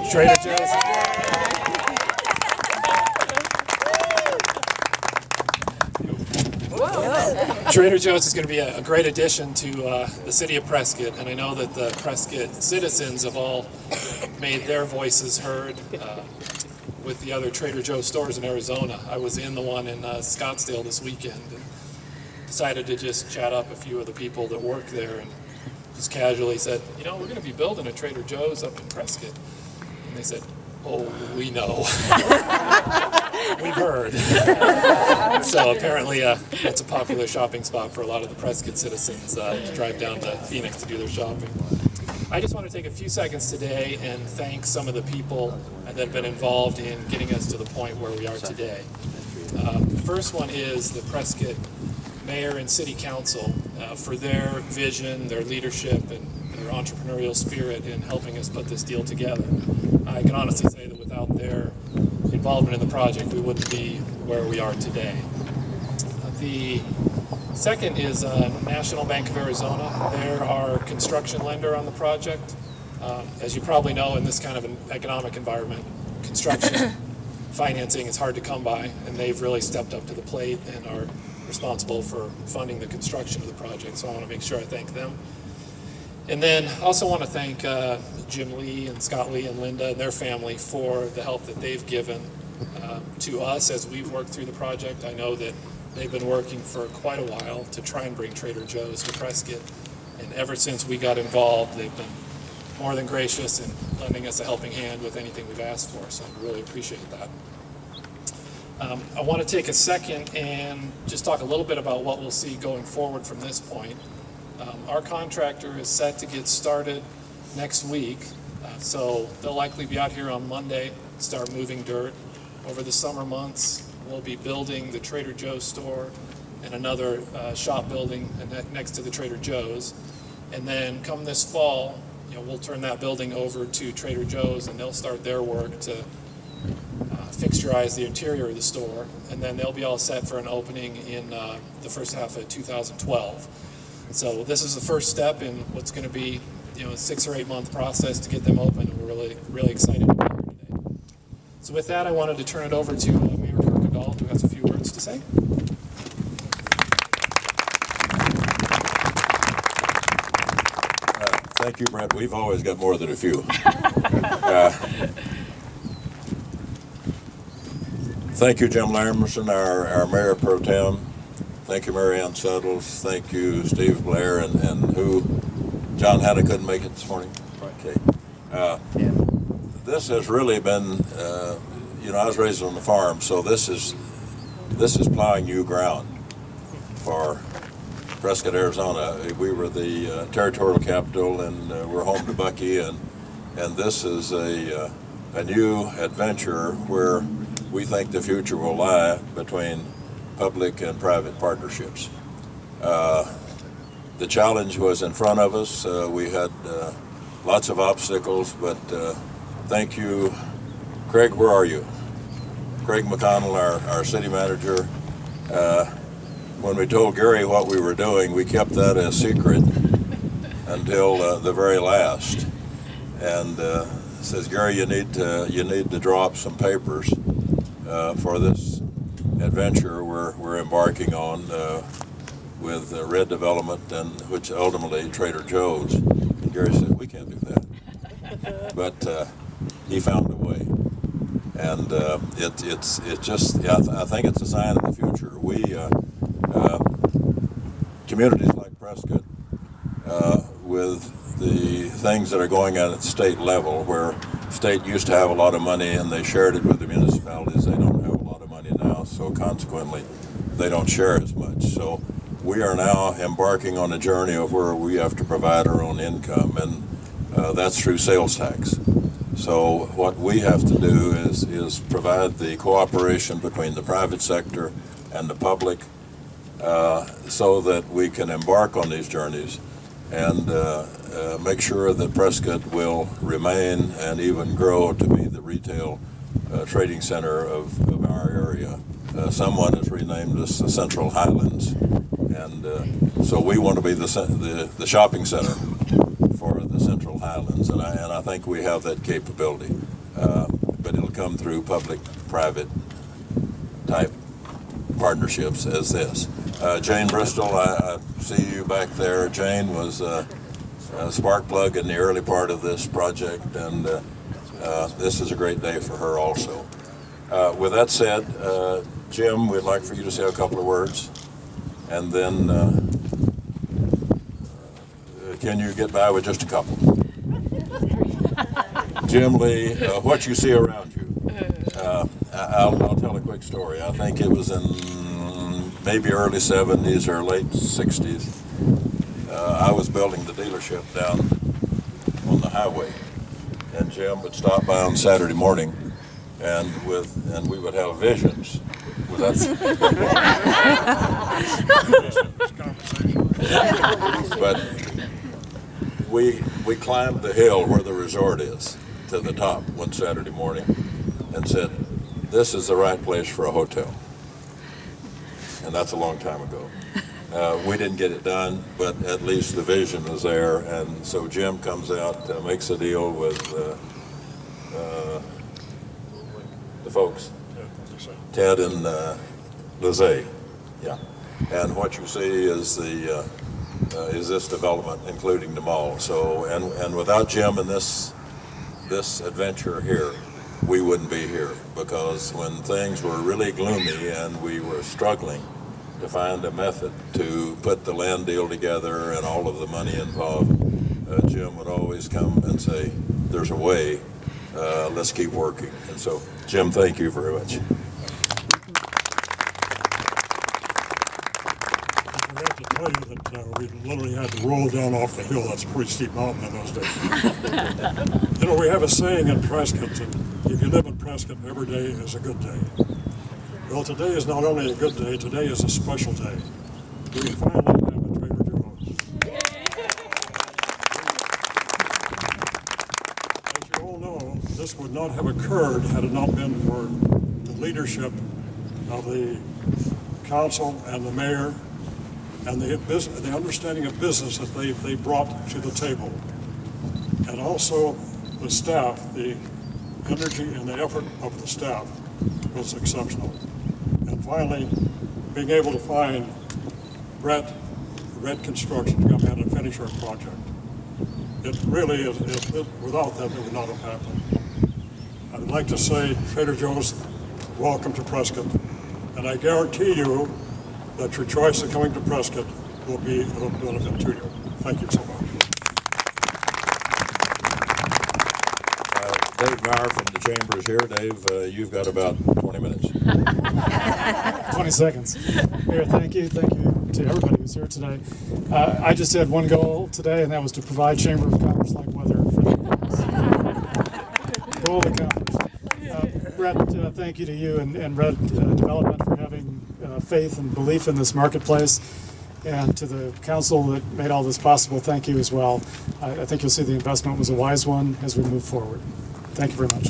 Trader Joe's. Trader Joe's is going to be a great addition to the city of Prescott, and I know that the Prescott citizens have all made their voices heard with the other Trader Joe's stores in Arizona. I was in the one in Scottsdale this weekend and decided to just chat up a few of the people that work there and just casually said, you know, we're going to be building a Trader Joe's up in Prescott. And they said, oh, we know. We've heard. So apparently it's a popular shopping spot for a lot of the Prescott citizens to drive down to Phoenix to do their shopping. I just want to take a few seconds today and thank some of the people that have been involved in getting us to the point where we are today. The first one is the Prescott Mayor and City Council for their vision, their leadership, and their entrepreneurial spirit in helping us put this deal together. I can honestly say that without their involvement in the project, we wouldn't be where we are today. The second is National Bank of Arizona. They're our construction lender on the project. As you probably know, in this kind of an economic environment, construction financing is hard to come by, and they've really stepped up to the plate and are responsible for funding the construction of the project, so I want to make sure I thank them. And then I also want to thank Jim Lee and Scott Lee and Linda and their family for the help that they've given to us as we've worked through the project. I know that they've been working for quite a while to try and bring Trader Joe's to Prescott, and ever since we got involved, they've been more than gracious in lending us a helping hand with anything we've asked for, so I really appreciate that. I want to take a second and just talk a little bit about what we'll see going forward from this point. Our contractor is set to get started next week, so they'll likely be out here on Monday, start moving dirt. Over the summer months, we'll be building the Trader Joe's store and another shop building next to the Trader Joe's. And then come this fall, we'll turn that building over to Trader Joe's and they'll start their work to fixturize the interior of the store, and then they'll be all set for an opening in the first half of 2012. So this is the first step in what's going to be, a 6 or 8 month process to get them open, and we're really excited to be here today. So with that, I wanted to turn it over to Mayor Kirkendall, who has a few words to say. Thank you, Brent. We've always got more than a few. Thank you, Jim Lamerson, our Mayor Pro Tem. Thank you, Mary Ann Settles. Thank you, Steve Blair, and who? John Hanna couldn't make it this morning? Okay. This has really been, I was raised on the farm, so this is plowing new ground for Prescott, Arizona. We were the territorial capital, and we're home to Bucky, and this is a new adventure where we think the future will lie between public and private partnerships. The challenge was in front of us. We had lots of obstacles, but thank you. Craig, where are you? Craig McConnell, our city manager. When we told Gary what we were doing, we kept that a secret until the very last. And says, Gary, you need to draw up some papers for this adventure we're embarking on with Red Development, and which ultimately Trader Joe's. And Gary said, we can't do that. But he found a way. And it's just, I think it's a sign of the future. We, communities like Prescott, with the things that are going on at the state level, where state used to have a lot of money and they shared it with the municipalities, they don't have a lot of money now, so consequently they don't share as much. So we are now embarking on a journey of where we have to provide our own income, and that's through sales tax. So what we have to do is provide the cooperation between the private sector and the public so that we can embark on these journeys and make sure that Prescott will remain and even grow to be the retail trading center of our area. Someone has renamed us the Central Highlands, and so we want to be the shopping center for the Central Highlands, and I think we have that capability. but it'll come through public-private type partnerships as this. Jane Bristol, I see you back there. Jane was a spark plug in the early part of this project, and this is a great day for her also. With that said, Jim, we'd like for you to say a couple of words, and then can you get by with just a couple? Jim Lee, what you see around you. I'll tell a quick story. I think it was in maybe early 70s or late 60s. I was building the dealership down on the highway, and Jim would stop by on Saturday morning, and we would have visions. Was that? But we climbed the hill where the resort is to the top one Saturday morning and said, this is the right place for a hotel. And that's a long time ago. We didn't get it done, but at least the vision was there. And so Jim comes out, makes a deal with the folks, Ted and Lizzie. Yeah. And what you see is this development, including the mall. So, and without Jim and this adventure here, we wouldn't be here, because when things were really gloomy and we were struggling to find a method to put the land deal together and all of the money involved, Jim would always come and say, there's a way, let's keep working. And so, Jim, thank you very much. I have to tell you that we literally had to roll down off the hill. That's a pretty steep mountain in those days. You know, we have a saying in Prescott that if you live in Prescott, every day is a good day. Well, today is not only a good day, today is a special day. We finally have a Trader Joe's. As you all know, this would not have occurred had it not been for the leadership of the council and the mayor, and the understanding of business that they brought to the table. And also the staff, the energy and the effort of the staff was exceptional. And finally, being able to find Red Construction to come in and finish our project. It really is, without them, it would not have happened. I'd like to say, Trader Joe's, welcome to Prescott. And I guarantee you that your choice of coming to Prescott will be of benefit to you. Thank you so much. Dave Meyer from the Chamber is here. Dave, you've got about 20 minutes. 20 seconds. Mayor, thank you. Thank you to everybody who's here today. I just had one goal today, and that was to provide Chamber of Commerce-like weather for the goal accomplished. Brett, thank you to you and Red Development for having faith and belief in this marketplace. And to the council that made all this possible, thank you as well. I think you'll see the investment was a wise one as we move forward. Thank you very much.